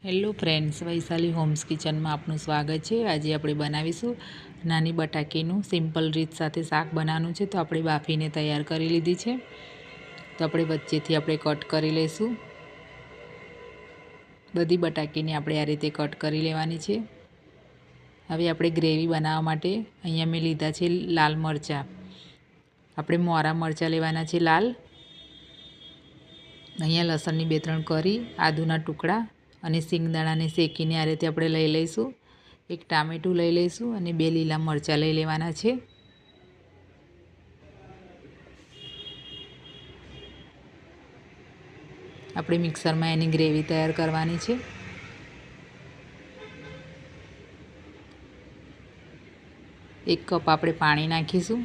Hello friends, Vaishali homes કિચનમાં આપનું સ્વાગત છે। આજે આપણે બનાવીશું નાની બટાકીનું સિમ્પલ રીત સાથે શાક બનાવવાનું છે। તો આપણે બાફીને તૈયાર કરી લીધી છે। તો આપણે વચ્ચેથી આપણે કટ કરી લઈશું। બધી બટાકીને આપણે આ રીતે કટ કરી લેવાની છે। હવે આપણે ગ્રેવી બનાવવા માટે અહીંયા મેં લીધા છે લાલ મરચાં। આપણે મોરા મરચાં લેવાના છે લાલ। અહીંયા લસણની 2-3 કળી, આદુના ટુકડા અને સિંગદાણાને શેકીને આ રીતે આપણે લઈ લઈશું। એક ટામેટું લઈ લઈશું અને 2 લીલા મરચાં લઈ લેવાના છે। આપણે મિક્સરમાં એની ગ્રેવી તૈયાર કરવાની છે। એક કપ આપણે પાણી નાખીશું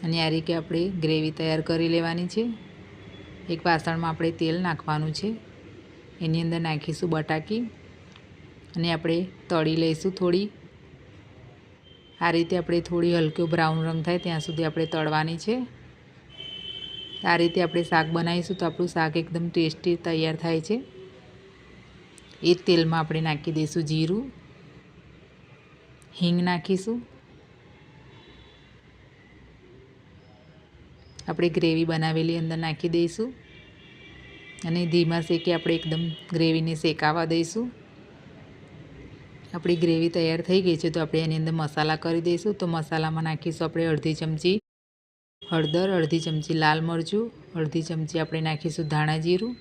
અને આ રીતે આપણે ગ્રેવી તૈયાર કરી લેવાની છે। એક વાસણમાં આપણે તેલ નાખવાનું છે। એની અંદર નાખીશું બટાકી અને આપણે તળી લઈશું થોડી। આ રીતે આપણે થોડી હલકો બ્રાઉન રંગ થાય ત્યાં સુધી આપણે તળવાની છે। આ રીતે આપણે શાક બનાવીશું તો આપણું શાક એકદમ ટેસ્ટી તૈયાર થાય છે। એ તેલમાં આપણે નાખી દઈશું જીરું, હિંગ નાખીશું। આપણે ગ્રેવી બનાવેલી અંદર નાખી દઈશું અને ધીમા શેકે આપણે એકદમ ગ્રેવીને શેકાવા દઈશું। આપણી ગ્રેવી તૈયાર થઈ ગઈ છે તો આપણે એની અંદર મસાલા કરી દઈશું। તો મસાલામાં નાખીશું આપણે અડધી ચમચી હળદર, અડધી ચમચી લાલ મરચું, અડધી ચમચી આપણે નાખીશું ધાણા જીરું।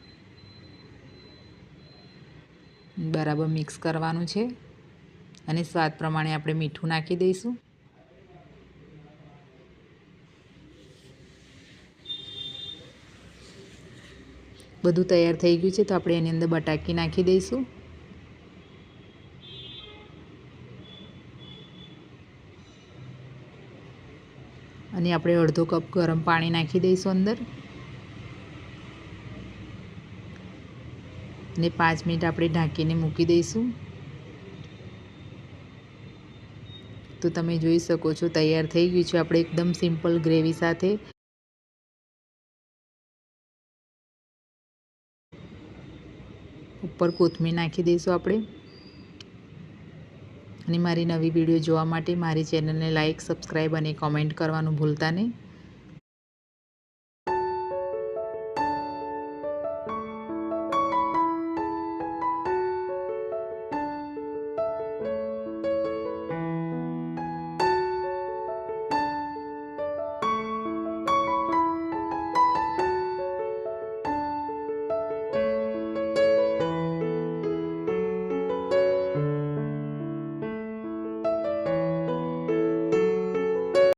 બરાબર મિક્સ કરવાનું છે અને સ્વાદ પ્રમાણે આપણે મીઠું નાખી દઈશું। બધું તૈયાર થઈ ગયું છે તો આપણે એની અંદર બટાકી નાખી દઈશું અને આપણે અડધો કપ ગરમ પાણી નાખી દઈશું અંદર અને 5 મિનિટ આપણે ઢાંકીને મૂકી દઈશું। તો તમે જોઈ શકો છો તૈયાર થઈ ગયું છે આપણે એકદમ સિમ્પલ ગ્રેવી સાથે। ઉપર કોથમીર નાખી દઈશું આપણે અને મારી નવી વિડીયો જોવા માટે મારી ચેનલને લાઈક, સબસ્ક્રાઈબ અને કોમેન્ટ કરવાનું ભૂલતા નહીં।